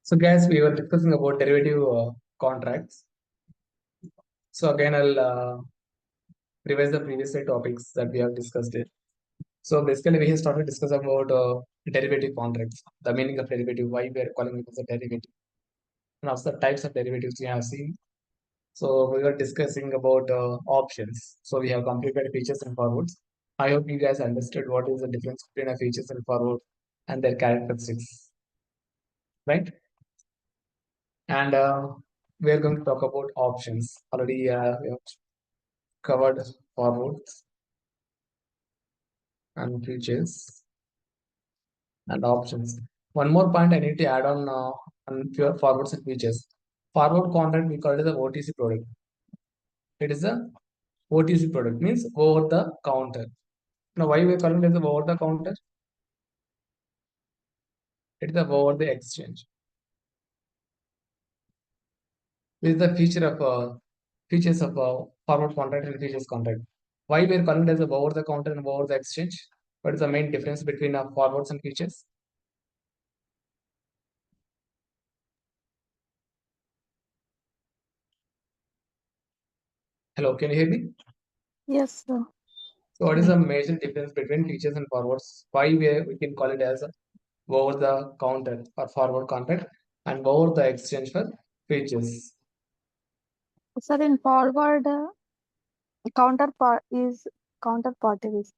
So, guys, we were discussing about derivative contracts. So, again, I'll revise the previous topics that we have discussed it. So, basically, we have started discussing about derivative contracts, the meaning of derivative, why we are calling it as a derivative, and also the types of derivatives we have seen. So, we were discussing about options. So, we have completed features and forwards. I hope you guys understood what is the difference between a features and forward and their characteristics, right? And we are going to talk about options. Already, we have covered forwards and features and options. One more point I need to add on pure forwards and features. Forward contract we call it the OTC product. It is a OTC product means over the counter. Now why we call it as a over the counter? It is a over the exchange. This is the features of forward contract and features contract. Why we are calling it as a over the counter and over the exchange? What is the main difference between forwards and features? Hello, can you hear me? Yes, sir. So what is the major difference between features and forwards? Why we can call it as over the counter or forward contract and over the exchange for features? Sir, in forward, counterpart is counterparty risk.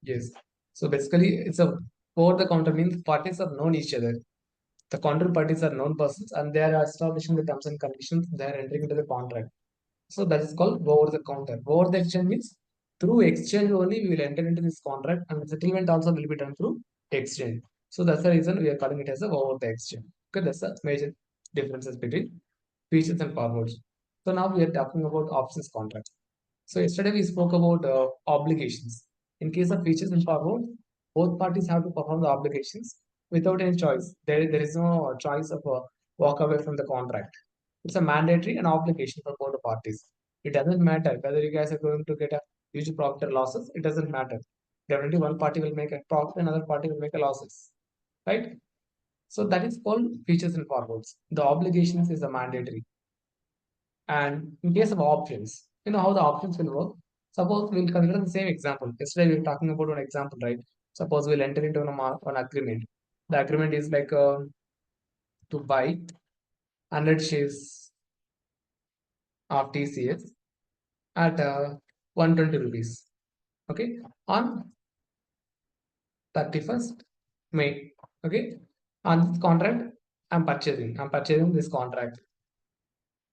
Yes. So basically, it's a over the counter means parties are known each other. The counterparties are known persons and they are establishing the terms and conditions. They are entering into the contract. So that is called over the counter. Over the exchange means through exchange only we will enter into this contract and the settlement also will be done through exchange. So that's the reason we are calling it as a over the exchange. Okay, that's the major differences between features and forwards. So now we are talking about options contract. So yesterday we spoke about obligations. In case of features and forward, both parties have to perform the obligations without any choice. There is no choice of walk away from the contract. It's a mandatory and obligation for both the parties. It doesn't matter whether you guys are going to get a huge profit or losses. It doesn't matter. Definitely one party will make a profit, another party will make a losses. Right? So that is called features and forwards. The obligations is a mandatory. And in case of options, you know how the options will work. Suppose we'll consider the same example. Yesterday we were talking about one example, right? Suppose we'll enter into an agreement. The agreement is like to buy 100 shares of TCS at 120 rupees. Okay, on 31st May. Okay, on this contract, I'm purchasing this contract.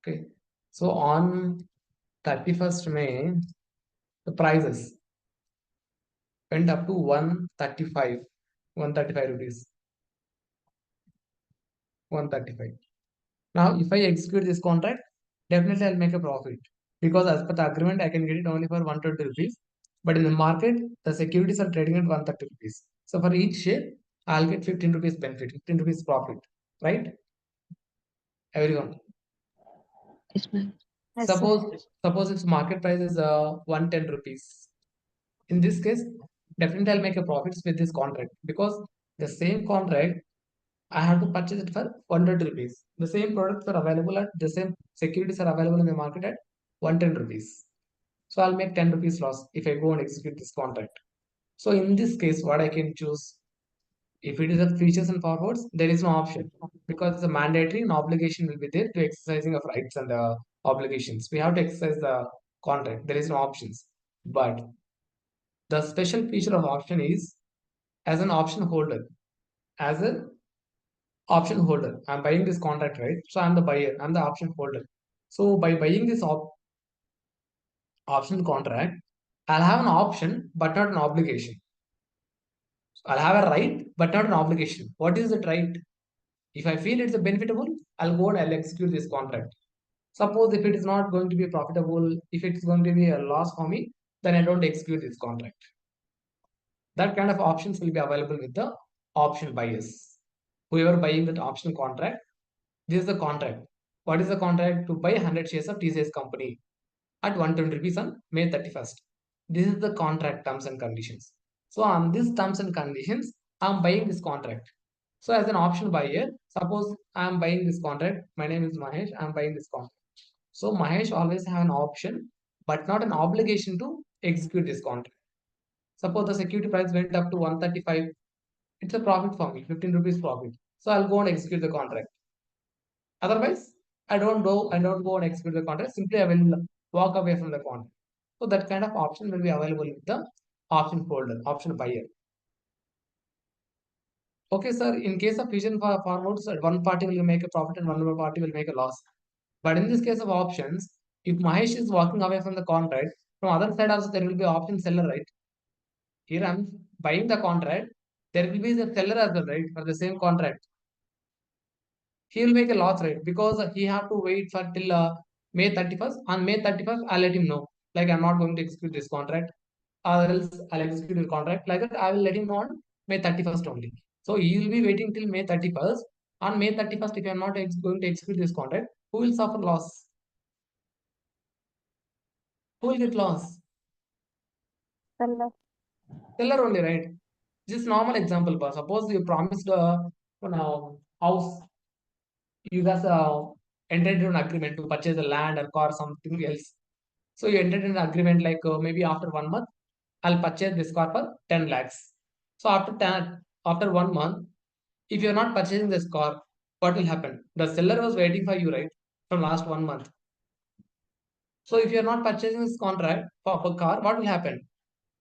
Okay, so on 31st May, the prices went up to 135 rupees, 135. Now, if I execute this contract, definitely I'll make a profit because as per the agreement, I can get it only for 120 rupees. But in the market, the securities are trading at 130 rupees. So for each share, I'll get 15 rupees benefit, 15 rupees profit, right? Everyone. Yes, ma'am. Yes, sir. Suppose its market price is 110 rupees. In this case, definitely I'll make a profits with this contract because the same contract I have to purchase it for 100 rupees. The same products are available at the same securities are available in the market at 110 rupees. So I'll make 10 rupees loss if I go and execute this contract. So in this case, what I can choose, if it is a features and forwards, there is no option because the mandatory and obligation will be there to exercising of rights and obligations. We have to exercise the contract. There is no options. But the special feature of option is as an option holder, as an option holder. I'm buying this contract, right? So I'm the buyer, I'm the option holder. So by buying this option contract, I'll have an option but not an obligation. I'll have a right but not an obligation. What is that right? If I feel it's a benefitable, I'll go and I'll execute this contract. Suppose if it is not going to be profitable, if it's going to be a loss for me, then I don't execute this contract. That kind of options will be available with the option buyers. Whoever buying that option contract, this is the contract. What is the contract? To buy 100 shares of TCS company at 120 rupees on May 31st. This is the contract terms and conditions. So on these terms and conditions, I'm buying this contract. So as an option buyer, suppose I am buying this contract. My name is Mahesh. I am buying this contract. So Mahesh always have an option, but not an obligation to execute this contract. Suppose the security price went up to 135. It's a profit for me, 15 rupees profit. So I'll go and execute the contract. Otherwise, I don't go and execute the contract. Simply I will walk away from the contract. So that kind of option will be available with the option holder, option buyer. Okay, sir. In case of fusion forwards, one party will make a profit and one other party will make a loss. But in this case of options, if Mahesh is walking away from the contract, from other side also there will be option seller, right? Here I'm buying the contract. There will be the seller as well, right? For the same contract. He will make a loss, right? Because he have to wait for till May 31st. On May 31st, I'll let him know. Like I'm not going to execute this contract, or else I'll execute the contract. Like that, I will let him know on May 31st only. So he will be waiting till May 31st. On May 31st, if I am not going to execute this contract, who will suffer loss? Who will get loss? Seller. Seller only, right? Just normal example, but suppose you promised house, you guys entered into an agreement to purchase a land or car, something else. So you entered in an agreement like maybe after 1 month, I'll purchase this car for 10 lakhs. So after 1 month, if you're not purchasing this car, what will happen? The seller was waiting for you, right? From last 1 month. So if you're not purchasing this contract for a car, what will happen?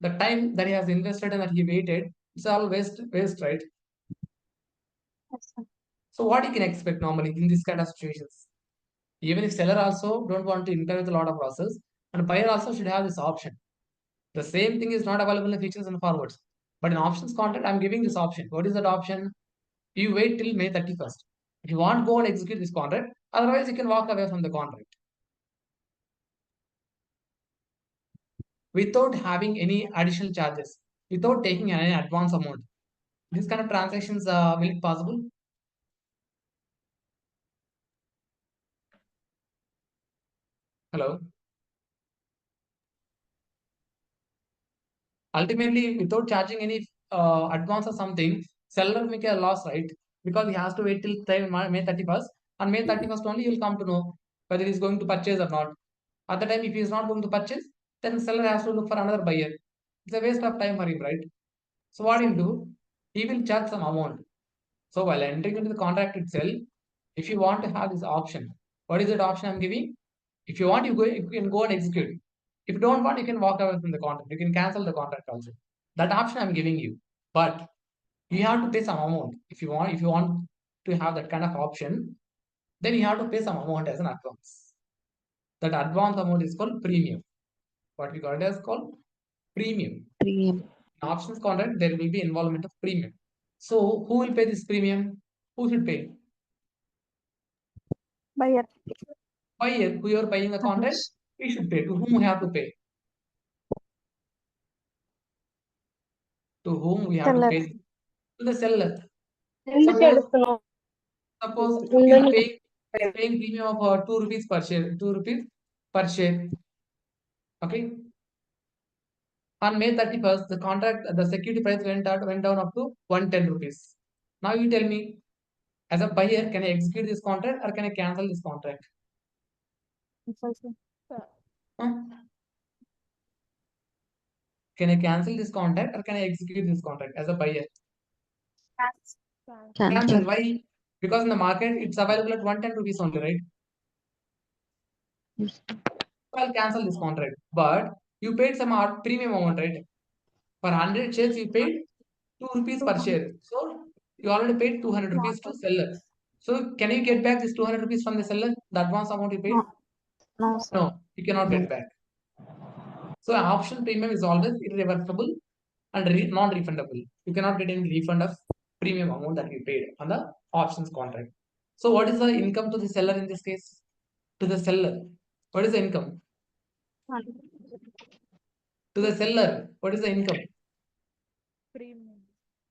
The time that he has invested and that he waited, it's all waste, right? Yes, sir. So what you can expect normally in this kind of situations? Even if seller also don't want to incur with a lot of losses, and buyer also should have this option. The same thing is not available in futures and forwards. But in options contract, I'm giving this option. What is that option? You wait till May 31st. If you want, go and execute this contract. Otherwise, you can walk away from the contract without having any additional charges, without taking any advance amount. These kind of transactions will it possible? Hello. Ultimately, without charging any advance or something, seller make a loss, right? Because he has to wait till May 31st. On May 31st only, you'll come to know whether he's going to purchase or not. At the time, if he is not going to purchase, then seller has to look for another buyer. It's a waste of time for him, right? So what he'll do, he will charge some amount. So while entering into the contract itself, if you want to have this option, what is that option I'm giving? If you want, you can go and execute. If you don't want, you can walk away from the contract. You can cancel the contract also. That option I'm giving you. But you have to pay some amount. If you want to have that kind of option, then you have to pay some amount as an advance. That advance amount is called premium. What we call it as called premium. Premium. In options contract, there will be involvement of premium. So who will pay this premium? Who should pay? Buyer. Buyer, who you are buying the contract, we should pay. To whom we have to pay? To whom we have to Seller. pay? To the seller. ఎందుకు ఎడుస్తున్నావు? Suppose he's paying premium of 2 rupees per share. 2 rupees per share. Okay. On May 31st, the security price went down up to 110 rupees. Now you tell me, as a buyer, can I execute this contract or can I cancel this contract? Huh? Can I cancel this contract or can I execute this contract as a buyer? Cancel. Cancel. Why? Because in the market, it's available at 110 rupees only, right? Yes. So I'll cancel this contract. But you paid some premium amount, right? For 100 shares, you paid 2 rupees per share. So you already paid 200 rupees to seller. So can you get back this 200 rupees from the seller? The advance amount you paid? No. No, sir. No, you cannot get back. So option premium is always irreversible and non-refundable. You cannot get any refund of premium amount that you paid on the options contract. So what is the income to the seller in this case? To the seller, what is the income? To the seller, what is the income?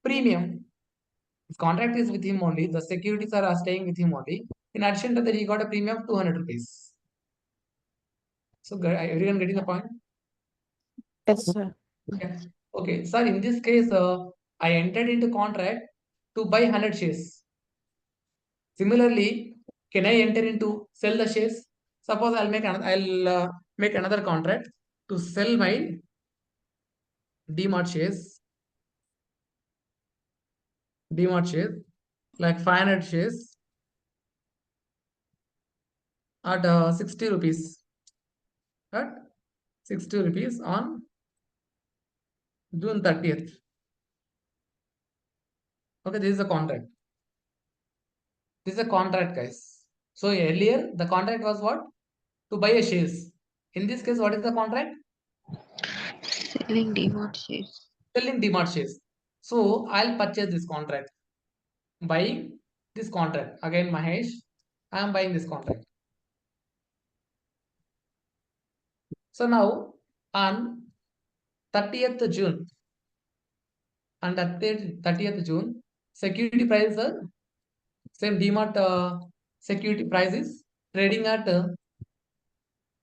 Premium. His contract is with him only. The securities are staying with him only. In addition to that, he got a premium of 200 rupees. So everyone getting the point? Yes, sir. Okay. Okay. Sir, in this case, I entered into contract to buy 100 shares. Similarly, can I enter into sell the shares? Suppose I'll make another contract to sell my DMart shares. DMart shares like 500 shares at 60 rupees. At 60 rupees on June 30th. Okay, this is a contract. This is a contract, guys. So earlier the contract was what? To buy a shares. In this case, what is the contract? Selling DMart shares. Selling DMart shares. So I'll purchase this contract. Buying this contract. Again, Mahesh, I am buying this contract. So now on 30th June, and at 30th June, security prices are same DMart security price is trading at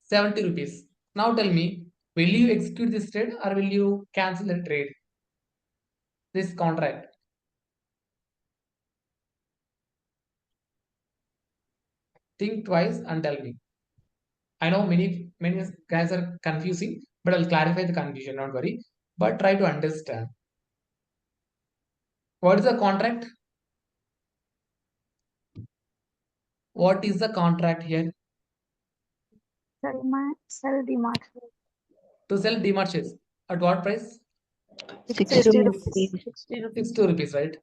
70 rupees. Now tell me, will you execute this trade or will you cancel the trade? This contract. Think twice and tell me. I know many guys are confusing, but I'll clarify the confusion, don't worry. But try to understand. What is the contract? What is the contract here? Sell DMart. To sell DMart shares. At what price? 60 rupees. 60 rupees. 62 rupees, right?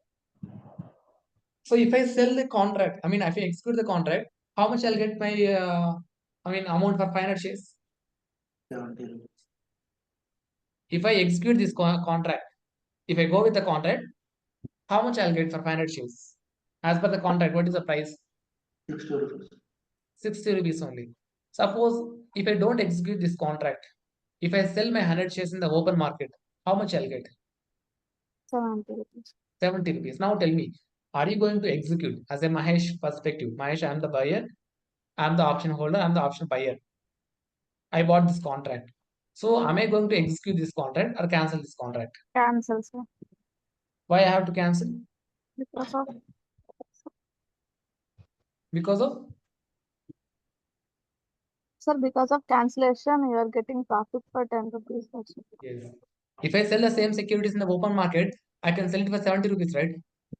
So if I sell the contract, I mean, if I execute the contract, how much I'll get my, amount for 500 shares? 70 rupees. If I execute this contract, if I go with the contract, how much I'll get for 500 shares? As per the contract, what is the price? 60 rupees. 60 rupees only. Suppose if I don't execute this contract, if I sell my 100 shares in the open market, how much I'll get? 70 rupees. 70 rupees. Now tell me, are you going to execute as a Mahesh perspective? Mahesh, I am the buyer, I am the option holder, I am the option buyer. I bought this contract. So am I going to execute this contract or cancel this contract? Cancel, sir. Why I have to cancel? Because of Because of because of cancellation, you are getting profit for 10 rupees also. yes. If I sell the same securities in the open market, I can sell it for 70 rupees, right?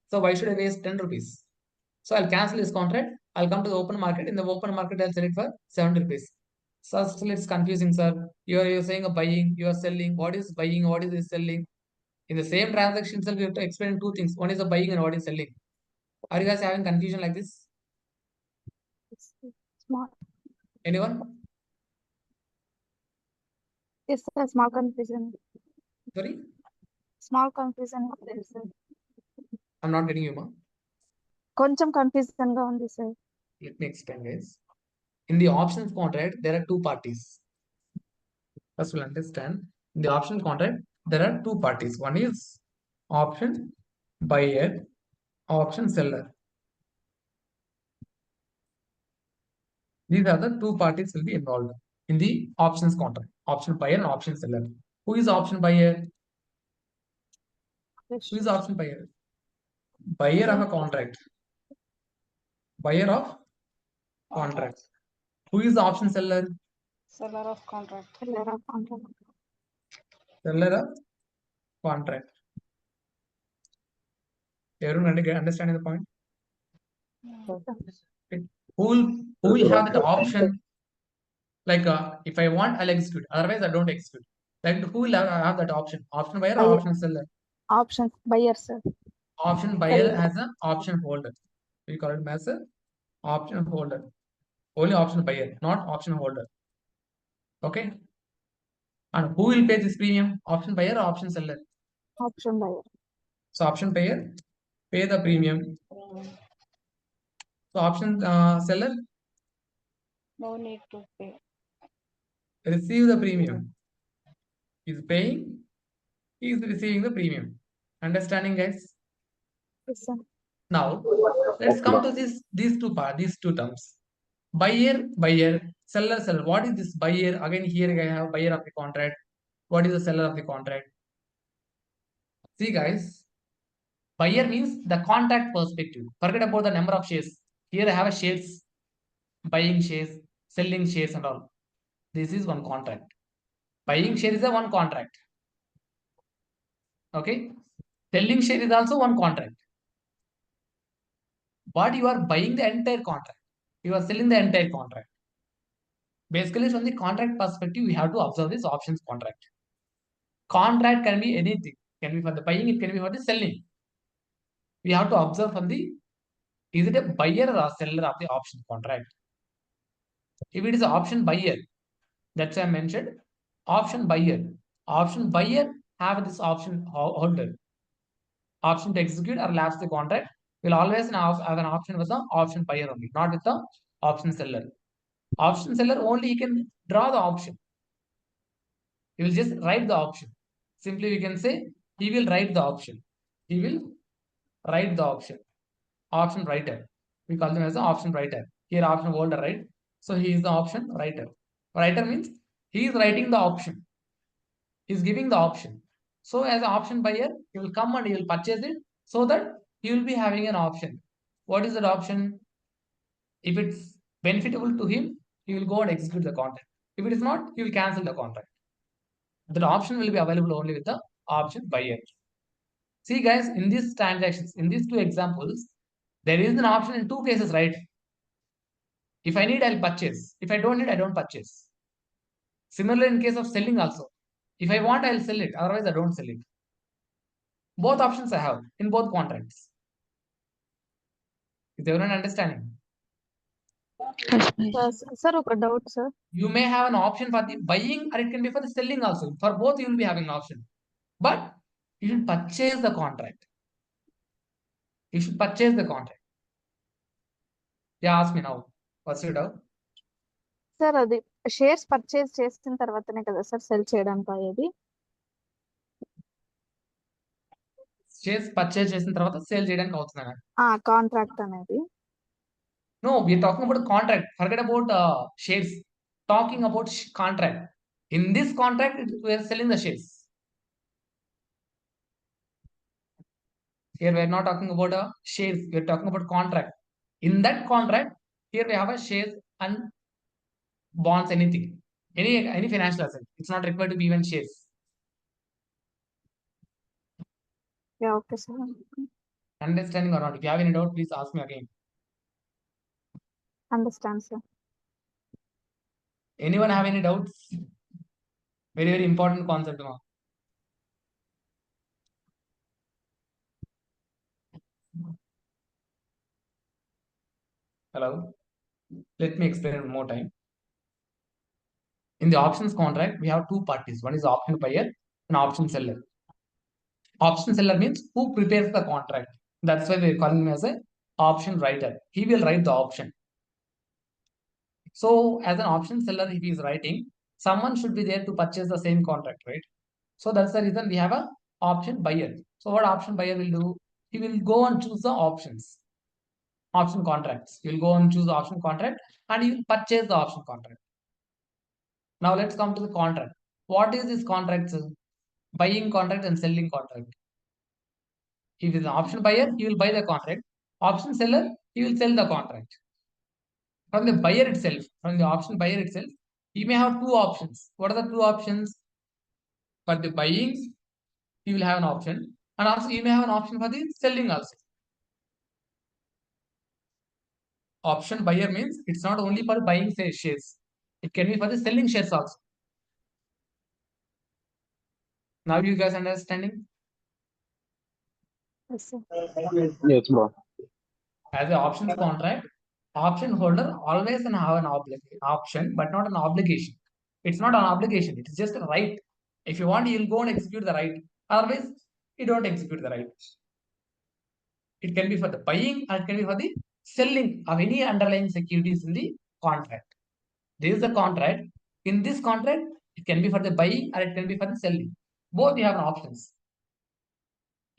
So why should I waste 10 rupees? So I'll cancel this contract. I'll come to the open market. In the open market, I'll sell it for 70 rupees. So still it's confusing, sir. You're saying a buying, you're selling. What is buying? What is this selling? In the same transaction itself, you have to explain two things. One is the buying and what is selling. Are you guys having confusion like this? It's small. Anyone? It's a small confusion. Sorry? Small confusion. There is, sir. I'm not getting you, ma. కొంచెం confusion గా ఉంది sir. Let me explain, guys. In the options contract, there are two parties. First, we'll understand. In the option contract, there are two parties. One is option buyer, option seller. These are the two parties will be involved in the options contract. Option buyer and option seller. Who is option buyer? Who is option buyer? Buyer of a contract. Buyer of contract. Who is the option seller? Seller of contract. Seller of contract. Seller of contract. Everyone understanding the point? Who will have that option? Like if I want, I'll execute. Otherwise, I don't execute. Like who will have that option? Option buyer or Buyer. option seller? Options buyer, sir. Option buyer Seller. has an option holder. We call it as a option holder. Only option buyer, not option holder. Okay. And who will pay this premium? Option buyer or option seller? Option buyer. So option buyer pay the premium. So option seller No need to pay. receive the premium. Is paying, he is receiving the premium. Understanding, guys? Yes, sir. Now let's come to these two terms. Buyer, seller. What is this buyer? Again, here I have buyer of the contract. What is the seller of the contract? See, guys, Buyer means the contract perspective. Forget about the number of shares. Here I have a shares, buying shares, selling shares and all. This is one contract. Buying share is a one contract. Okay. Selling share is also one contract. But you are buying the entire contract. You are selling the entire contract. Basically, from the contract perspective, we have to observe this options contract. Contract can be anything. Can be for the buying, it can be for the selling. We have to observe from the, is it a buyer or a seller of the option contract? If it is an option buyer, that's why I mentioned option buyer. Option buyer have this option holder. Option to execute or lapse the contract will always have an option with the option buyer only, not with the option seller. Option seller only he can draw the option. He will just write the option. Simply we can say he will write the option. He will write the option. Option writer. We call them as the option writer. Here option holder, right? So he is the option writer. Writer means he is writing the option. He is giving the option. So as an option buyer, he will come and he will purchase it so that he will be having an option. What is that option? If it's benefitable to him, he will go and execute the contract. If it is not, he will cancel the contract. That option will be available only with the option buyer. See guys, in these transactions, in these two examples, there is an option in two cases, right? If I need, I'll purchase. If I don't need, I don't purchase. Similarly, in case of selling also, if I want, I'll sell it. Otherwise, I don't sell it. Both options I have in both contracts. Is everyone understanding? Yes, miss. Yes, sir, ఒక doubt, sir. You may have an option for the buying or it can be for the selling also. For both, you will be having an option. But you should purchase the contract. You should purchase the contract. Yeah, ask me now. What's your doubt? Sir అది shares purchase చేసిన తర్వాతనే కదా sir cell చేయడానికి అయ్యేది. Shares purchase చేసిన తర్వాత sale చేయడానికి అవుతుందా? కాంట్రాక్ట్ అనేది. No, we are talking about contract. Forget about shares. Talking about contract. In this contract, we are selling the shares. Here we are not talking about shares. We are talking about contract. In that contract, here we have a shares and bonds, anything, any financial asset. It's not required to be even shares. Yeah okay sir. Understanding or not? If you have any doubt, please ask me again. Understand sir. Anyone have any doubts? Very, very important concept. Hello. Let me explain one more time. In the options contract, we have two parties. One is option buyer and option seller. Option seller means who prepares the contract. That's why we're calling him as a option writer. He will write the option. So as an option seller, if he is writing, someone should be there to purchase the same contract, right? So that's the reason we have a option buyer. So what option buyer will do? He will go and choose the options. Option contracts. He will go and choose the option contract and he will purchase the option contract. Now let's come to the contract. What is this contract? Buying contract and selling contract. If it is an option buyer, he will buy the contract. Option seller, he will sell the contract. From the buyer itself, from the option buyer itself, he may have two options. What are the two options? For the buying, he will have an option, and also he may have an option for the selling also. Option buyer means it's not only for buying shares, it can be for the selling shares also. Now you guys understanding? Yes sir. Yes, bro. As an options contract, option holder always can have an option, but not an obligation. It's not an obligation, it's just a right. If you want, you'll go and execute the right. Otherwise, you don't execute the right. It can be for the buying or it can be for the selling of any underlying securities in the contract. This is the contract. In this contract, it can be for the buying or it can be for the selling. Both you have options.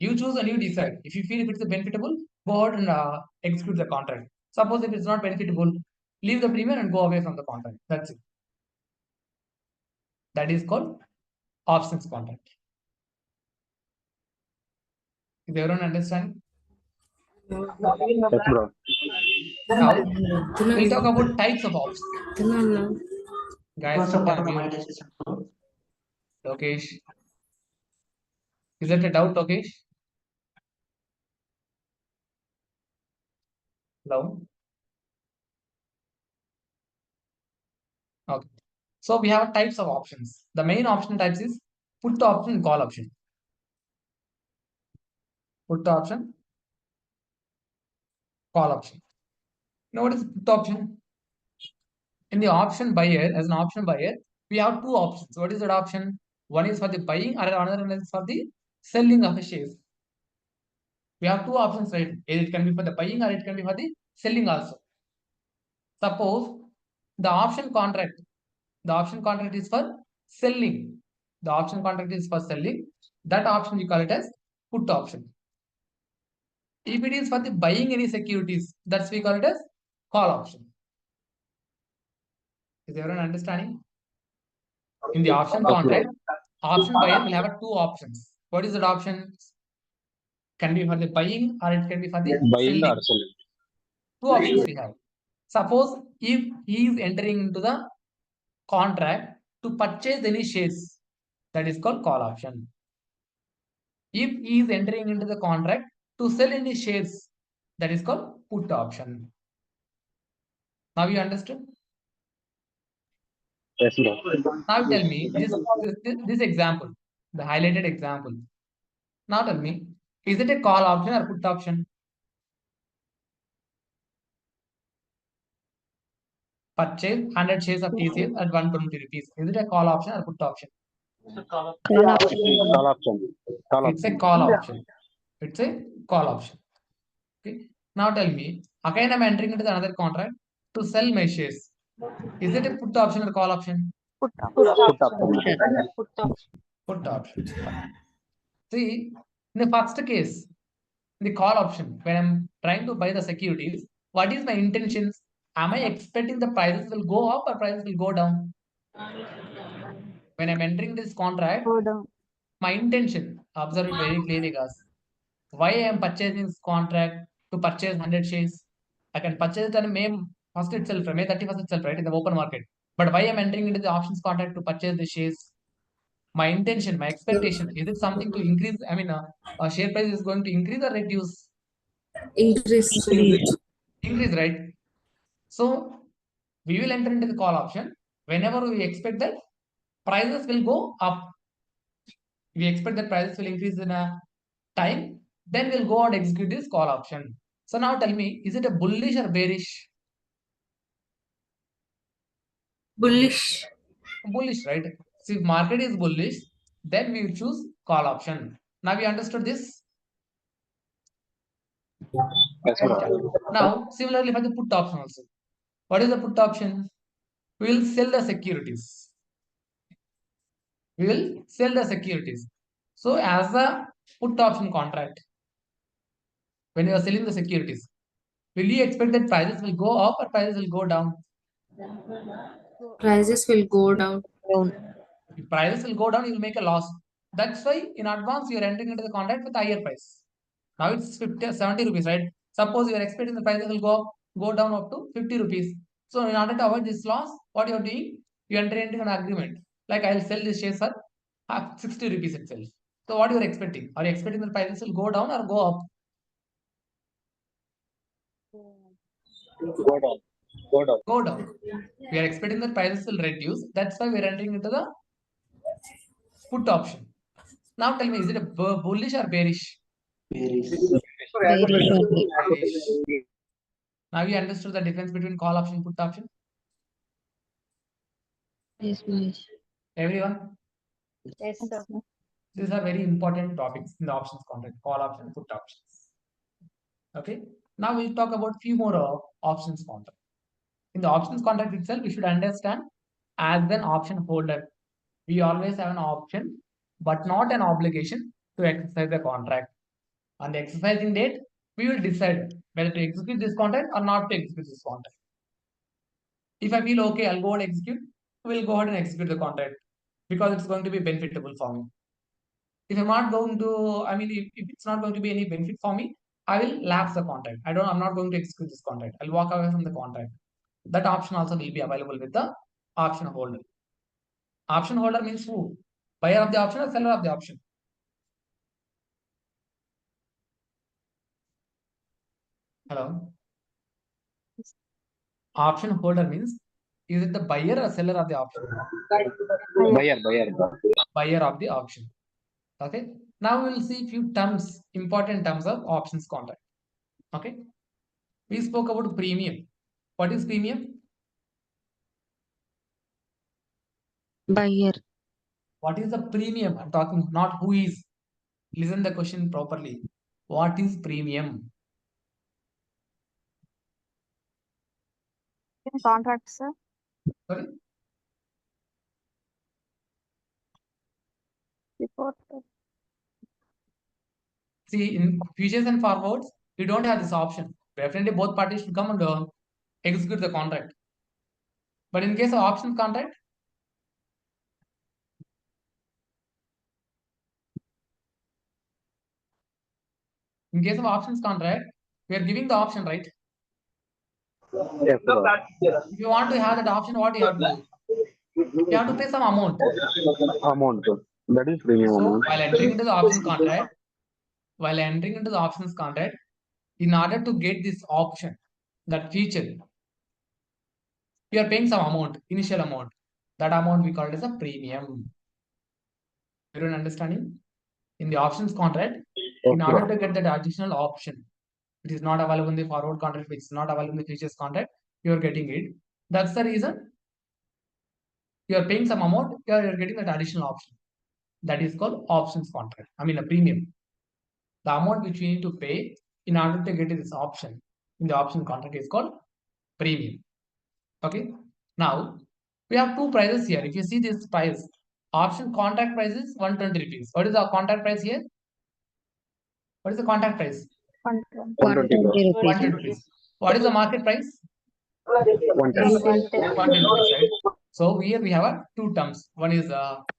You choose and you decide. If you feel if it's benefitable, go ahead and execute the contract. Suppose if it's not benefitable, leave the premium and go away from the contract. That's it. That is called options contract. Is everyone understanding? Yes, bro. Now we'll talk about types of options. Guys, What's the can part of mute. monetization, bro? Lokesh. Is that a doubt, Lokesh? Hello? Okay. So we have types of options. The main option types is put option, call option. Put option, call option. You know what is put option? In the option buyer, as an option buyer, we have two options. What is that option? One is for the buying, or another one is for the selling of a shares. We have two options, right? Either it can be for the buying or it can be for the selling also. Suppose the option contract is for selling. The option contract is for selling. That option we call it as put option. If it is for the buying any securities, that's we call it as call option. Is everyone understanding? In the option contract, option buyer will have two options. What is that option? Can be for the buying or it can be for the Buying selling. or selling. Two options we have. Suppose if he is entering into the contract to purchase any shares, that is called call option. If he is entering into the contract to sell any shares, that is called put option. Now you understood? Yes, bro. Now tell me this example, the highlighted example. Now tell me, is it a call option or put option? Purchase 100 shares of TCS at 120 rupees. Is it a call option or put option? Call option. Call option. Call It's a option. call option. It's a call option. Okay. Now tell me, again I'm entering into another contract to sell my shares. Is it a put option or call option? Put Put option. option. Put option. Put option. See, in the first case, the call option, when I'm trying to buy the securities, what is my intentions? Am I expecting the prices will go up or prices will go down? When I'm entering this contract, Go down. my intention, observe it very clearly, guys. Why I am purchasing this contract to purchase 100 shares? I can purchase it on May 1st itself, May 31st itself, right, in the open market. But why I'm entering into the options contract to purchase the shares? My intention, my expectation, is it something to increase? I mean, share price is going to increase or reduce? Increase. Increase, right? So we will enter into the call option whenever we expect that prices will go up. We expect that prices will increase in a time, then we'll go and execute this call option. So now tell me, is it a bullish or bearish? Bullish. Bullish, right? So if market is bullish, then we will choose call option. Now we understood this. Yes, bro. Now similarly for the put option also. What is the put option? We will sell the securities. We will sell the securities. So as a put option contract, when you are selling the securities, will you expect that prices will go up or prices will go down? Prices will go down. If prices will go down, you will make a loss. That's why in advance you are entering into the contract with higher price. Now it's 50 or 70 rupees, right? Suppose you are expecting the prices will go down up to 50 rupees. So in order to avoid this loss, what you are doing? You enter into an agreement. Like I'll sell this shares for 60 rupees itself. So what you are expecting? Are you expecting the prices will go down or go up? Go down. Go down. Go down. We are expecting the prices will reduce. That's why we are entering into the put option. Now tell me, is it a bullish or bearish? Bearish. Bearish. Now you understood the difference between call option and put option? Yes, Mahesh. Everyone? Yes, sir. These are very important topics in the options contract, call option, put options. Okay. Now we'll talk about few more options contract. In the options contract itself, we should understand as an option holder, we always have an option, but not an obligation to exercise the contract. On the exercising date, we will decide whether to execute this contract or not to execute this contract. If I feel okay, I'll go and execute, we'll go ahead and execute the contract because it's going to be benefitable for me. If I'm not going to, I mean, if it's not going to be any benefit for me, I will lapse the contract. I'm not going to execute this contract. I'll walk away from the contract. That option also will be available with the option holder. Option holder means who? Buyer of the option or seller of the option? Hello? Option holder means, is it the buyer or seller of the option? Buyer. Buyer of the option. Okay. Now we will see few terms, important terms of options contract. Okay. We spoke about premium. What is premium? Buyer. What is the premium? I'm talking not who is. Listen the question properly. What is premium? In contract, sir. Sorry? Before. See, in futures and forwards, we don't have this option. Definitely both parties should come and execute the contract. But in case of options contract, we are giving the option, right? Yes, bro. If you want to have that option, what you have to do? You have to pay some amount. Amount. That is premium So amount. while entering into the options contract, in order to get this option, that feature, you are paying some amount, initial amount. That amount we call it as a premium. Everyone understanding? In the options contract, in Yes, order bro. to get that additional option, it is not available in the forward contract, which is not available in the futures contract, you are getting it. That's the reason you are paying some amount, you are getting that additional option. That is called options contract. I mean a premium. The amount which we need to pay in order to get this option in the option contract is called premium. Okay. Now we have two prices here. If you see this price, option contract price is 120 rupees. What is the contract price here? What is the contract price? 120. 120 bro. 120 rupees. What is the market price? 110. 110 rupees, right? So here we have two terms. One is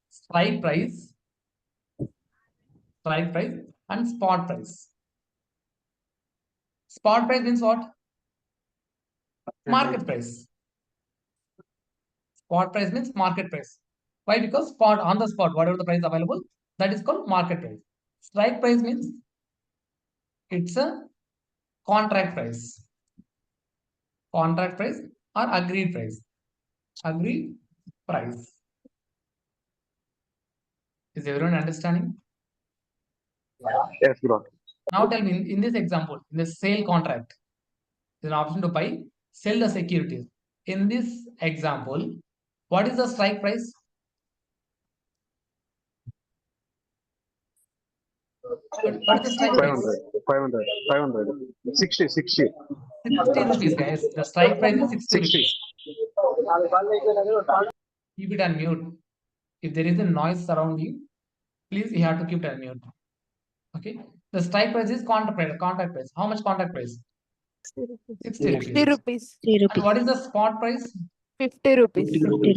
strike price and spot price. Spot price means what? Market price. Spot price means market price. Why? Because spot, on the spot, whatever the price available, that is called market price. Strike price means it's a contract price. Contract price or agreed price. Agreed price. Is everyone understanding? Yes, bro. Now tell me, in this example, in the sale contract, there's an option to buy, sell the securities. In this example, what is the strike price? What is the strike price? 500. 60. 60 rupees, guys. The strike price is 60 rupees. Keep it on mute. If there is a noise surrounding, please you have to keep it on mute. Okay. The strike price is contract price. How much contract price? 60 rupees. 50 rupees. And what is the spot price? 50 rupees.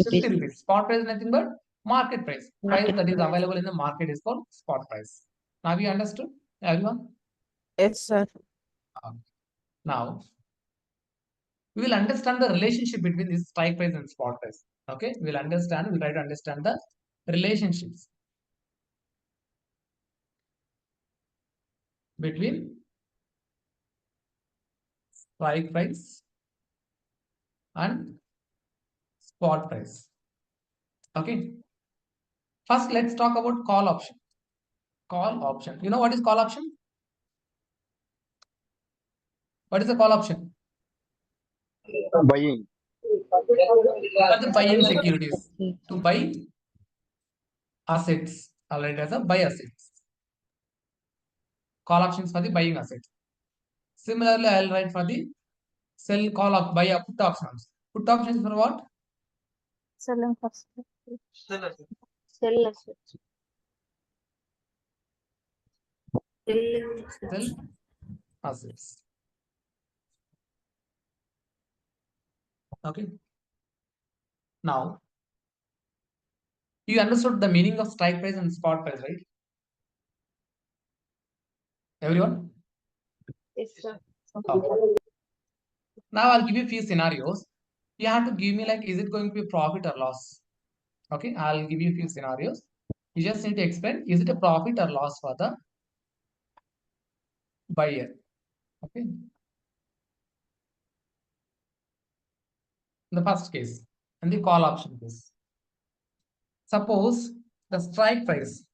50 rupees. Spot price is nothing but market price. Price that is available in the market is called spot price. Now you understood, everyone? Yes, sir. Now we will understand the relationship between this strike price and spot price. Okay, we'll try to understand the relationships between strike price and spot price. Okay. First, let's talk about call option. Call option. You know what is call option? What is the call option? Buying. For the buying securities. To buy assets. I'll write as a buy assets. Call options for the buying assets. Similarly, I'll write for the sell call of buy put options. Put options for what? Selling first. Sell assets. Sell assets. Okay. Now, you understood the meaning of strike price and spot price, right? Everyone? Yes, sir. Okay. Now I'll give you a few scenarios. You have to give me like, is it going to be profit or loss? Okay, I'll give you a few scenarios. You just need to explain, is it a profit or loss for the buyer? Okay. The first case and the call option case. Suppose the strike price.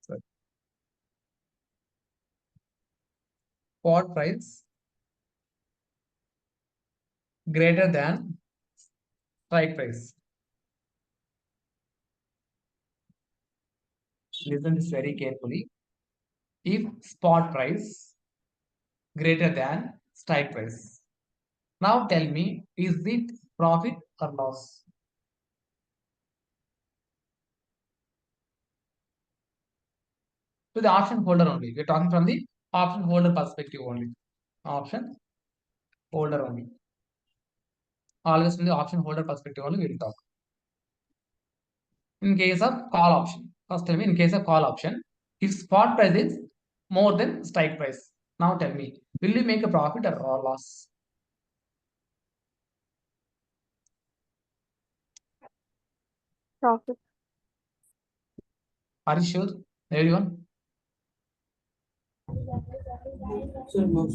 Sorry. Spot price greater than strike price. Listen this very carefully. If spot price greater than strike price. Now tell me, is it profit or loss? To the option holder only. We're talking from the option holder perspective only. Option holder only. Always from the option holder perspective only we will talk. In case of call option, first tell me, in case of call option, if spot price is more than strike price, now tell me, will you make a profit or loss? Profit. Are you sure, everyone? Sir, no.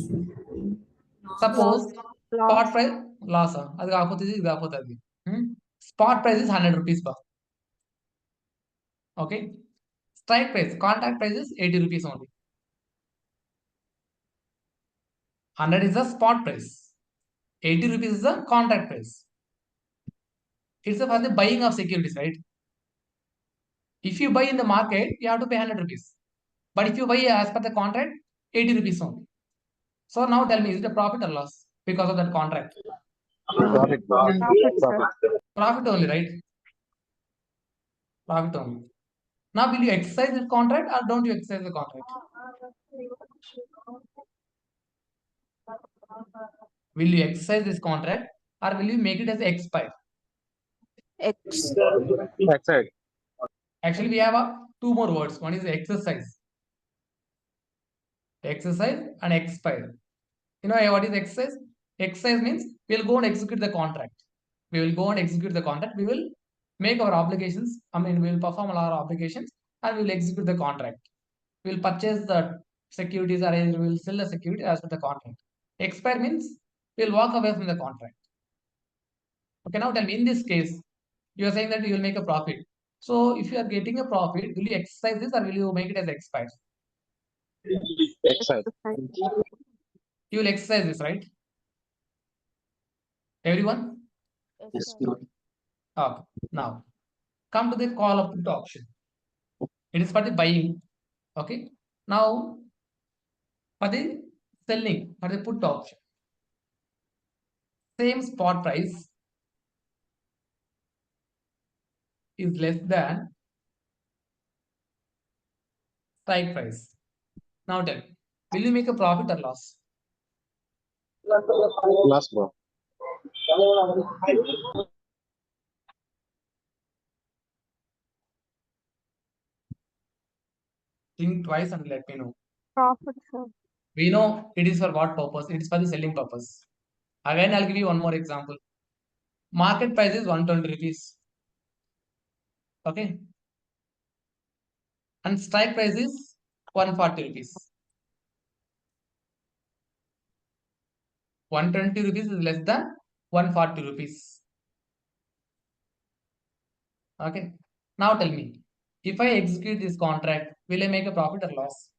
Suppose Loss. spot price loss, అది కాకపోతే ఇది కాకపోతే అది. Spot price is 100 rupees per. Okay. Strike price, contract price is 80 rupees only. 100 is the spot price. 80 rupees is the contract price. It's for the buying of securities, right? If you buy in the market, you have to pay 100 rupees. But if you buy as per the contract, 80 rupees only. So now tell me, is it a profit or loss because of that contract? Profit. Profit, sir. Profit only, right? Profit only. Now, will you exercise this contract or don't you exercise the contract? Will you exercise this contract or will you make it as expire? X. Excited. Actually, we have two more words. One is exercise. Exercise and expire. You know what is exercise? Exercise means we will go and execute the contract. We will go and execute the contract. We will make our obligations. We will perform our obligations and we will execute the contract. We will purchase the securities or we will sell the security as per the contract. Expire means we will walk away from the contract. Okay, now tell me, in this case, you are saying that you will make a profit. So if you are getting a profit, will you exercise this or will you make it as expired? Excited. You will exercise this, right? Everyone? Yes, sir. Okay. Now, come to the call of put option. It is for the buying. Okay. Now, for the selling, for the put option. Same spot price is less than strike price. Now tell me, will you make a profit or loss? Last bro. Think twice and let me know. Profit, sir. We know it is for what purpose? It is for the selling purpose. Again, I'll give you one more example. Market price is 120 rupees. Okay. And strike price is 140 rupees. 120 rupees is less than 140 rupees. Okay. Now tell me, if I execute this contract, will I make a profit or loss?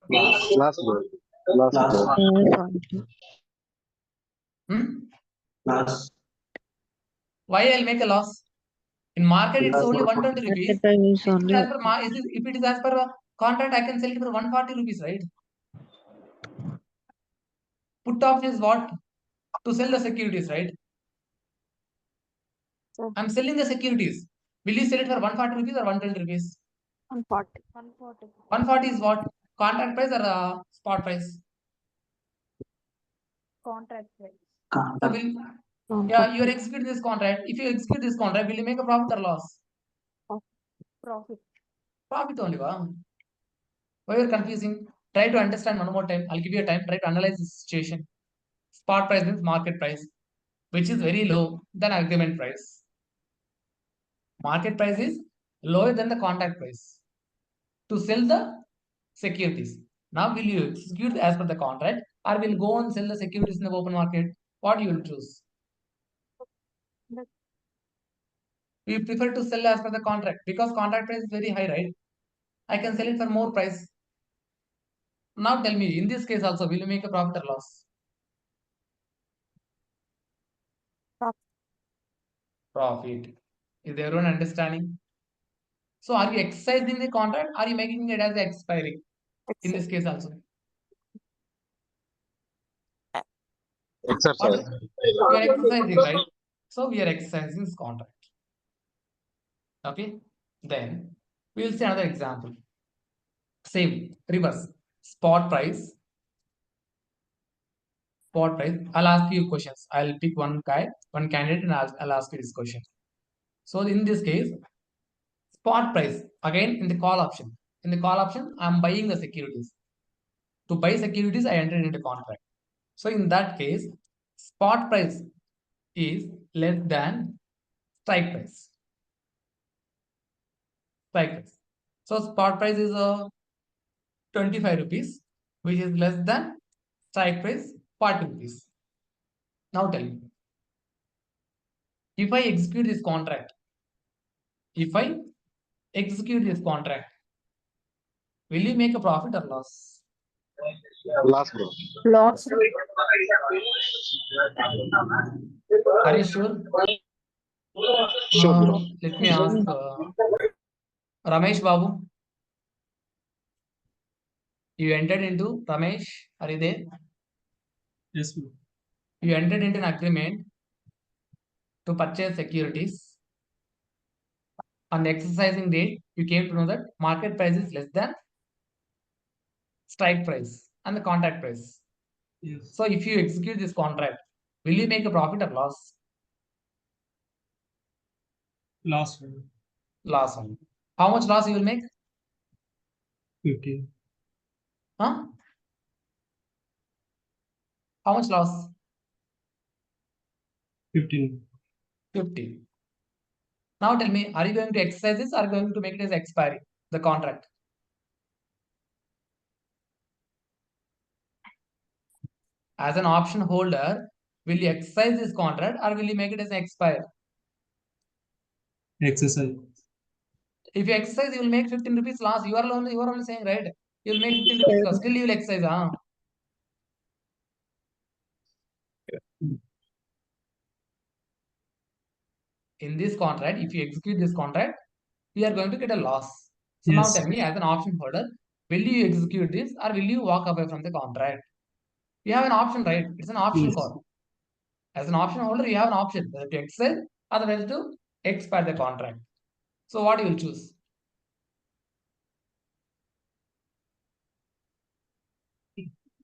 Last bro. Last bro. Last. Why I'll make a loss? In market, it's only 120 rupees. Market If only. it is as per contract, I can sell it for 140 rupees, right? Put option is what? To sell the securities, right? Sir. I'm selling the securities. Will you sell it for 140 rupees or 120 rupees? 140. 140 is what? Contract price or spot price? Contract price. So will, you are executing this contract. If you execute this contract, will you make a profit or loss? Profit. Profit only, wow. Why you're confusing? Try to understand one more time. I'll give you a time. Try to analyze the situation. Spot price means market price, which is very low than agreement price. Market price is lower than the contract price to sell the securities. Now, will you execute as per the contract or will go and sell the securities in the open market? What you will choose? We prefer to sell as per the contract because contract price is very high, right? I can sell it for more price. Now tell me, in this case also, will you make a profit or loss? Profit. Is everyone understanding? So are you exercising the contract? Or are you making it as expiring? In this case also. Exercise. You are exercising, right? So we are exercising this contract. Okay. Then we will see another example. Same reverse. Spot price. Spot price. I'll ask you questions. I'll pick one candidate, and I'll ask you this question. So in this case, spot price again in the call option. In the call option, I'm buying the securities. To buy securities, I entered into contract. So in that case, spot price is less than strike price. Strike price. So spot price is 25 rupees, which is less than strike price 40 rupees. Now tell me, if I execute this contract, will you make a profit or loss? Last bro. Loss. Are you sure? Sure, bro. Let me ask Ramesh Babu. You entered into Ramesh. Are you there? Yes, bro. You entered into an agreement to purchase securities. On the exercising date, you came to know that market price is less than strike price and the contract price. Yes. So if you execute this contract, will you make a profit or loss? Last one. Loss only. How much loss you will make? 15. Huh? How much loss? 15. 50. Now tell me, are you going to exercise this or are you going to make it as expiry, the contract? As an option holder, will you exercise this contract or will you make it as an expire? Exercise. If you exercise, you will make 15 rupees loss. You are only saying, right? You will make 15 rupees loss. Still you will exercise, huh? In this contract, if you execute this contract, we are going to get a loss. So now Yes. tell me, as an option holder, will you execute this or will you walk away from the contract? You have an option, right? It's an option Yes. call. As an option holder, you have an option whether to exercise or whether to expire the contract. So what you will choose?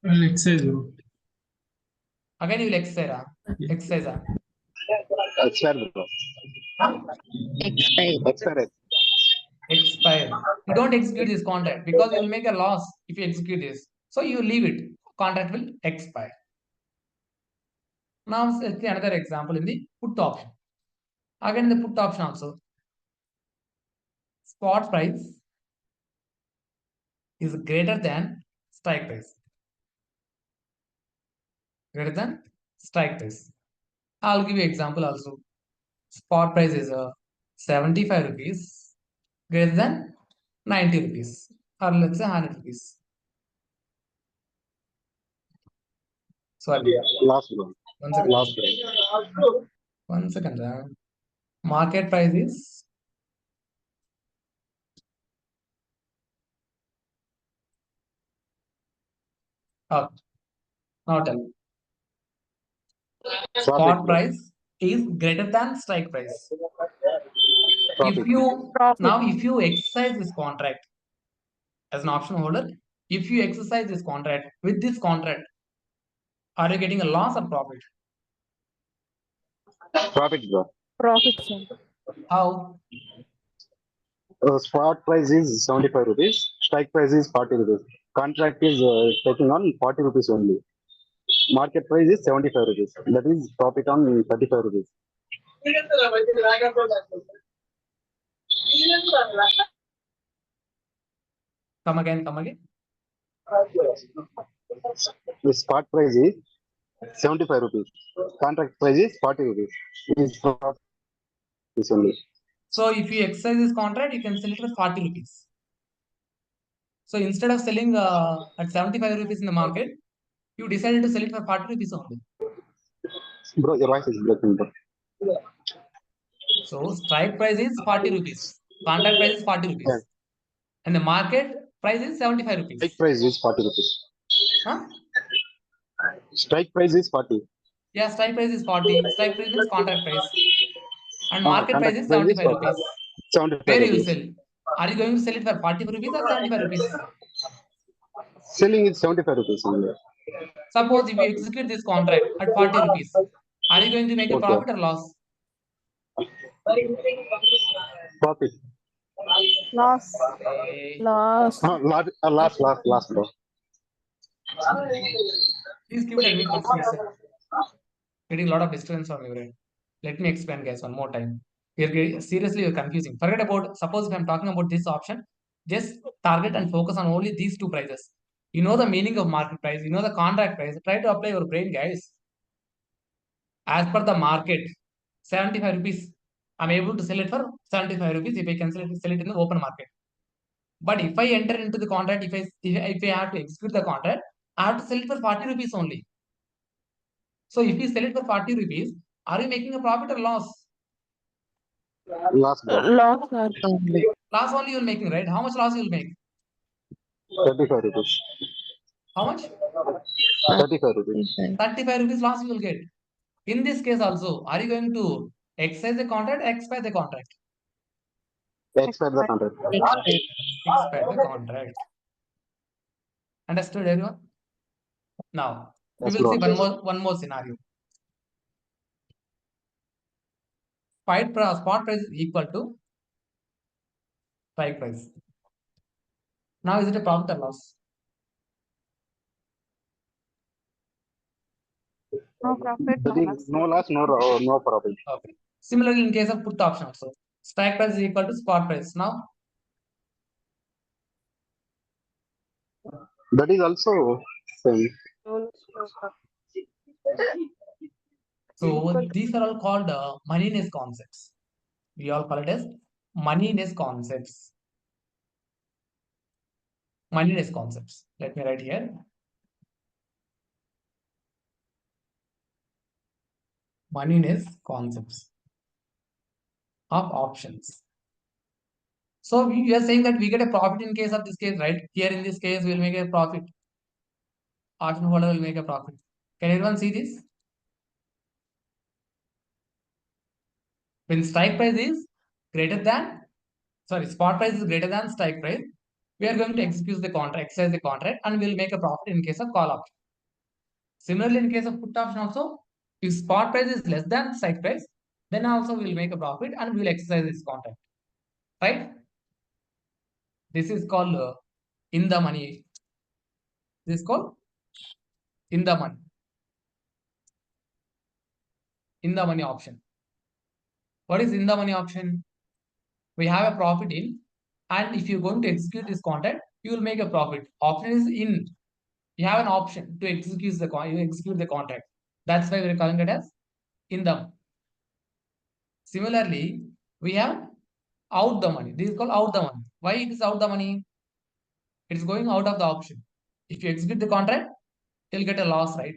Well, exercise, bro. Again, you will exercise. Yeah. Exercise. Expire, bro. Expired. Expire. Expire. You don't execute this contract because you will make a loss if you execute this. So you leave it. Contract will expire. Now let's see another example in the put option. Again, in the put option also, spot price is greater than strike price. Greater than strike price. I'll give you example also. Spot price is 75 rupees greater than 90 rupees or let's say 100 rupees. Sorry, Last bro. one second. Last bro. 1 second. Market price is now tell me. Spot Profit, bro. price is greater than strike price. Profit. If you exercise this contract as an option holder, if you exercise this contract with this contract, are you getting a loss or profit? Profit, bro. Profit, sir. How? Spot price is 75 rupees. Strike price is 40 rupees. Contract is taking on 40 rupees only. Market price is 75 rupees. That is profit on 35 rupees. Come again, come again. The spot price is 75 rupees. Contract price is 40 rupees. It is profit only. So if you exercise this contract, you can sell it for 40 rupees. So instead of selling at 75 rupees in the market, you decided to sell it for 40 rupees only. Bro, your voice is breaking. Bro. So strike price is 40 rupees. Contract price is 40 rupees. Yeah. And the market price is 75 rupees. Strike price is 40 rupees. Huh? Strike price is 40. Yeah, strike price is 40. Strike price means contract price. And market price Contract is price is 75 40. rupees. 75 Where you will rupees. sell? Are you going to sell it for 40 rupees or 75 rupees? Selling is 75 rupees only. Suppose if you execute this contract at 40 rupees, are you going to make a Okay. profit or loss? Profit. Loss. Okay. Loss. Last, bro. Please keep it at mute once, please, sir. Getting a lot of disturbance from your end. Let me explain, guys, one more time. Seriously, you're confusing. Forget about, suppose if I'm talking about this option, just target and focus on only these two prices. You know the meaning of market price, you know the contract price. Try to apply your brain, guys. As per the market, 75 rupees. I'm able to sell it for 75 rupees if I can sell it in the open market. But if I enter into the contract, if I have to execute the contract, I have to sell it for 40 rupees only. So if you sell it for 40 rupees, are you making a profit or loss? Last, bro. Loss or only. Loss only you're making, right? How much loss you'll make? 35 rupees. How much? 35 rupees. 35 rupees loss you will get. In this case also, are you going to exercise the contract or expire the contract? Expire the contract. Expect. Expire the contract. Understood, everyone? Now, we Yes, will see bro. one more scenario. Spot price is equal to strike price. Now, is it a profit or loss? No profit, no That loss. is no loss, no profit. Okay. Similarly, in case of put option also, strike price is equal to spot price. Now, That is also same. so these are all called moneyness concepts. We all call it as moneyness concepts. Moneyness concepts. Let me write here. Moneyness concepts of options. So we are saying that we get a profit in case of this case, right? Here in this case, we'll make a profit. Option holder will make a profit. Can everyone see this? When strike price is greater than, spot price is greater than strike price, we are going to execute the contract, exercise the contract, and we'll make a profit in case of call option. Similarly, in case of put option also, if spot price is less than strike price, then also we'll make a profit and we'll exercise this contract, right? This is called in the money. This is called in the money. In the money option. What is in the money option? We have a profit in, and if you're going to execute this contract, you will make a profit. Option is in. You have an option to execute the contract. That's why we're calling it as in the. Similarly, we have out the money. This is called out the money. Why it is out the money? It is going out of the option. If you execute the contract, you'll get a loss, right?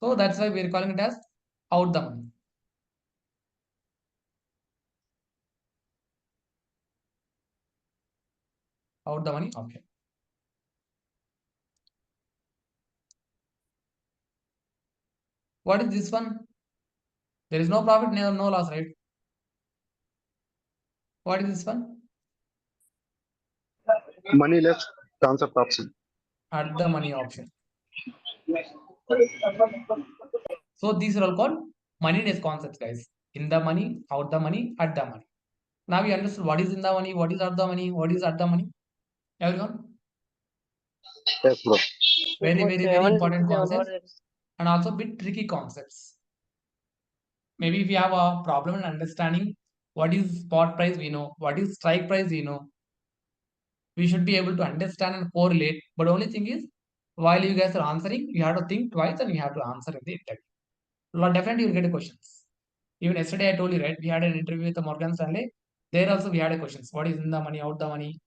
So that's why we're calling it as out the money. Out the money option. What is this one? There is no profit, no loss, right? What is this one? Moneyless concept option. At the money option. So these are all called moneyness concepts, guys. In the money, out the money, at the money. Now you understood what is in the money, what is out the money, what is at the money. Everyone, Yes, bro. very important concepts concept. and also bit tricky concepts. Maybe if you have a problem in understanding what is spot price, we know what is strike price, we know. We should be able to understand and correlate. But only thing is, while you guys are answering, you have to think twice and you have to answer in the interview. Well, definitely you'll get a questions. Even yesterday I told you, right? We had an interview with the Morgan Stanley. There also we had a questions. What is in the money, out the money,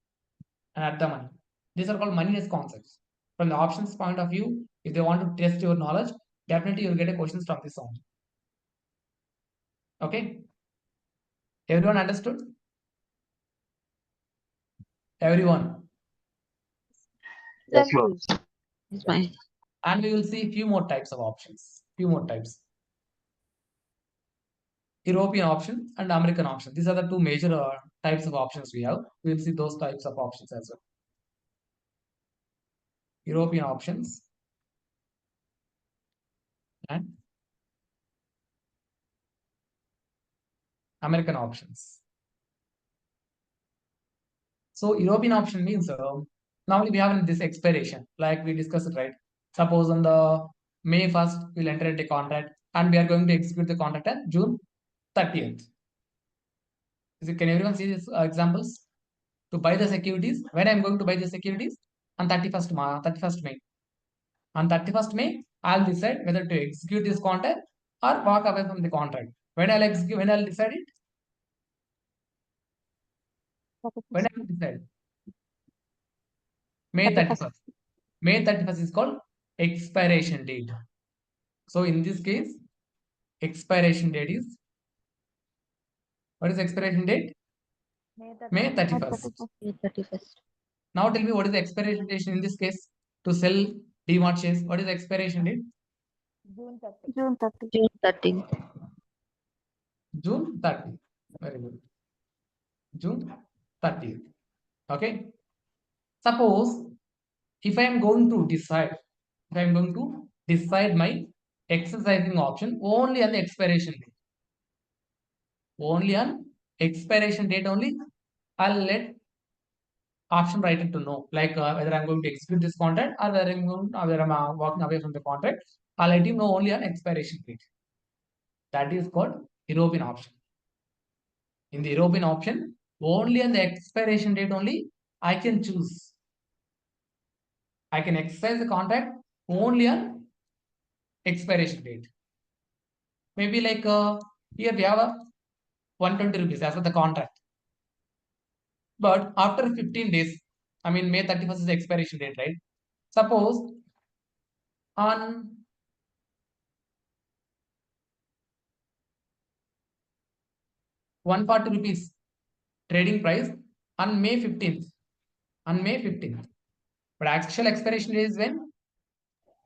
and at the money? These are called moneyless concepts. From the options point of view, if they want to test your knowledge, definitely you'll get a questions from this only. Okay? Everyone understood? Everyone. Yes, bro. Yes, fine. And we will see few more types of options. Few more types. European option and American option. These are the two major types of options we have. We will see those types of options as well. European options and American options. So European option means normally we have this expiration, like we discussed, right? Suppose on the May 1st, we'll enter into a contract and we are going to execute the contract on June 30th. Can everyone see these examples? To buy the securities, when I'm going to buy the securities on 31st May. On 31st May, I'll decide whether to execute this contract or walk away from the contract. When I'll decide it? When I'll decide? May 31st. May 31st is called expiration date. So in this case, expiration date is, what is expiration date? May 31st. May 31st. Now tell me what is the expiration date in this case to sell DMart shares? What is the expiration date? June 30. June 30. June 13th. June 30th. Very good. June 30th. Okay. Suppose if I am going to decide my exercising option only on the expiration date. Only on expiration date only, I'll let option writer to know, like whether I'm going to execute this contract or whether I'm walking away from the contract. I'll let him know only on expiration date. That is called European option. In the European option, only on the expiration date only I can choose. I can exercise the contract only on expiration date. Maybe like here we have a 120 rupees as per the contract. But after 15 days, I mean May 31st is the expiration date, right? Suppose on ₹140 trading price on May 15th. On May 15th. But actual expiration date is when?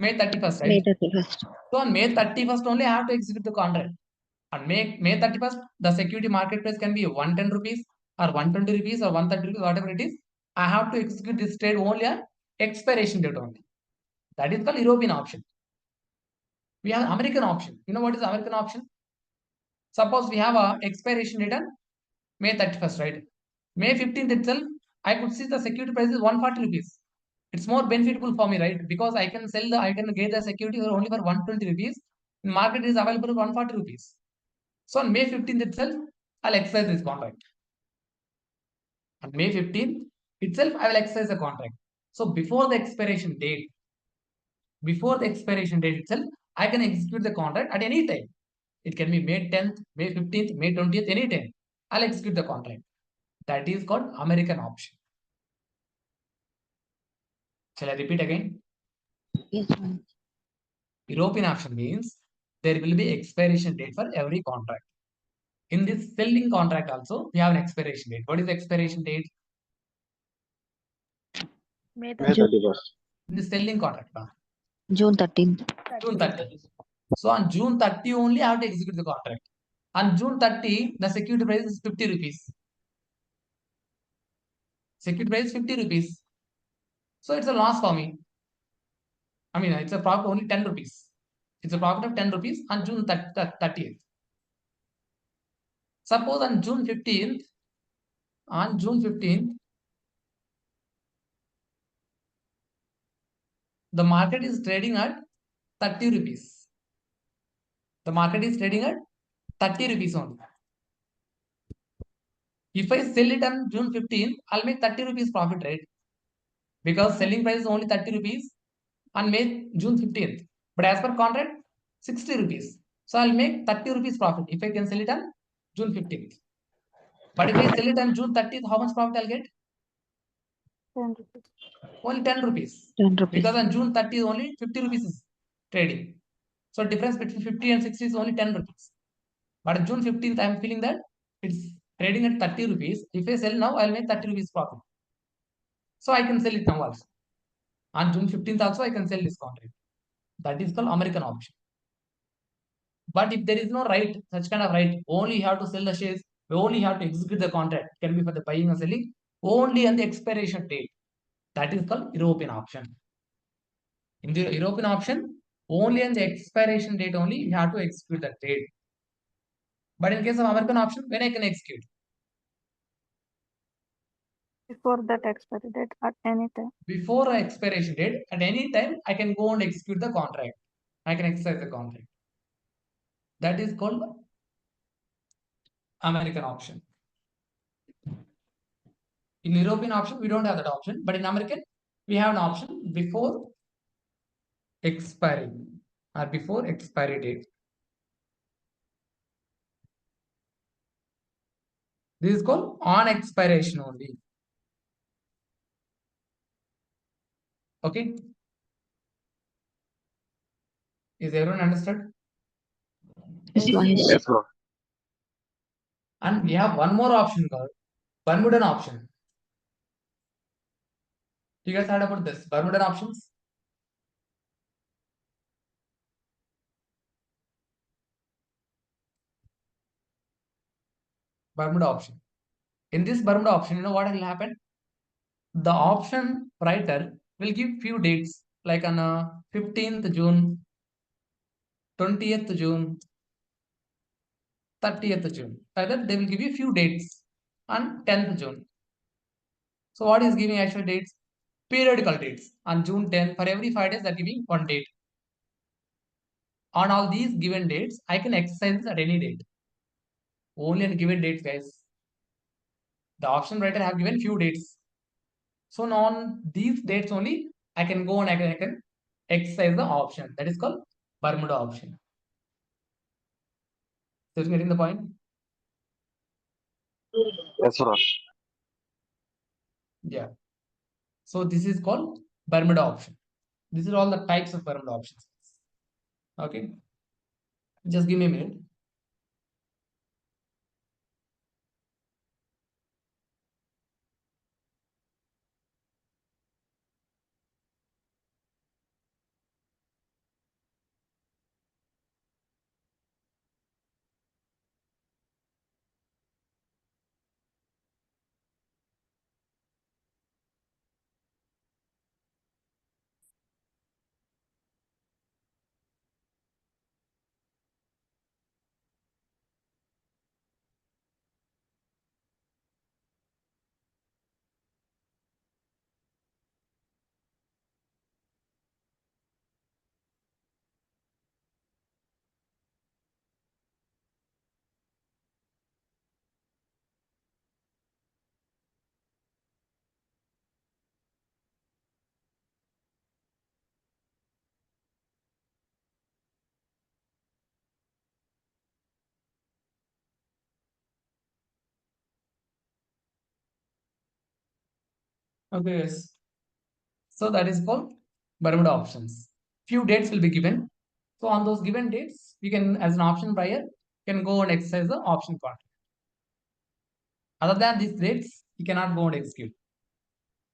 May 31st, right? May 31st. So on May 31st only I have to execute the contract. On May 31st, the security market price can be 110 rupees or 120 rupees or 130 rupees, whatever it is. I have to execute this trade only on expiration date only. That is called European option. We have American option. You know what is American option? Suppose we have a expiration date on May 31st, right? May 15th itself, I could see the security price is 140 rupees. It's more beneficial for me, right? Because I can get the security only for 120 rupees. In market is available for 140 rupees. So on May 15th itself, I'll exercise this contract. On May 15th itself, I will exercise the contract. So before the expiration date itself, I can execute the contract at any time. It can be May 10th, May 15th, May 20th, any time. I'll execute the contract. That is called American option. Shall I repeat again? Yes, fine. European option means there will be expiration date for every contract. In this selling contract also, we have an expiration date. What is the expiration date? May May 31st. In the selling contract. June 13th. June 30. So on June 30 only I have to execute the contract. On June 30, the security price is 50 rupees. Security price is 50 rupees. So it's a loss for me. I mean, it's a profit only 10 rupees. It's a profit of 10 rupees on June 30th. Suppose on June 15th, on June 15th, the market is trading at 30 rupees. The market is trading at 30 rupees only. If I sell it on June 15th, I'll make 30 rupees profit, right? Because selling price is only 30 rupees on June 15th. But as per contract, 60 rupees. So I'll make 30 rupees profit if I can sell it on June 15th. But if I sell it on June 30th, how much profit I'll get? 10 rupees. Only 10 rupees. 10 rupees. Because on June 30th, only 50 rupees is trading. So difference between 50 and 60 is only 10 rupees. But on June 15th, I'm feeling that it's trading at 30 rupees. If I sell now, I'll make 30 rupees profit. So I can sell it now also. On June 15th also, I can sell this contract. That is called American option. But if there is no right, such kind of right, only you have to sell the shares, only you have to execute the contract. It can be for the buying or selling, only on the expiration date. That is called European option. In the European option, only on the expiration date only you have to execute the trade. But in case of American option, when I can execute? Before that expiry date at any time. Before expiration date, at any time, I can go and execute the contract. I can exercise the contract. That is called American option. In European option, we don't have that option, but in American, we have an option before expiry or before expiry date. This is called on expiration only. Okay. Is everyone understood? Yes, Mahesh. Yes, bro. And we have one more option called Bermudan option. You guys heard about this Bermudan options? Bermuda option. In this Bermuda option, you know what will happen? The option writer will give few dates like on 15th June, 20th June, 30th June. Like that, they will give you few dates on 10th June. So what is giving actual dates? Periodical dates. On June 10th, for every 5 days, they're giving one date. On all these given dates, I can exercise this at any date. Only on given dates, guys. The option writer have given few dates. So now on these dates only, I can go and I can exercise the option. That is called Bermuda option. So is getting the point? Yes, bro. Yeah. So this is called Bermuda option. This is all the types of Bermuda options. Okay. Just give me a minute. Okay, yes. So that is called Bermuda options. Few dates will be given. So on those given dates, you can, as an option buyer, can go and exercise the option contract. Other than these dates, you cannot go and execute.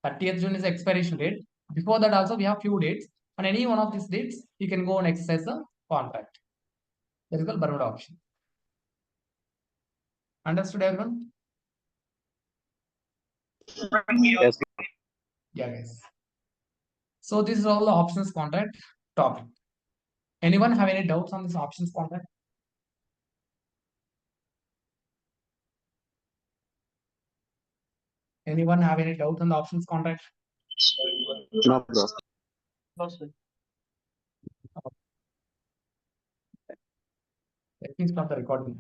30th June is the expiration date. Before that also we have few dates. On any one of these dates, you can go and exercise the contract. That is called Bermuda option. Understood everyone? Yes. Yeah, guys. So this is all the options contract topic. Anyone have any doubts on this options contract? Anyone have any doubt on the options contract? No, bro. Let me stop the recording.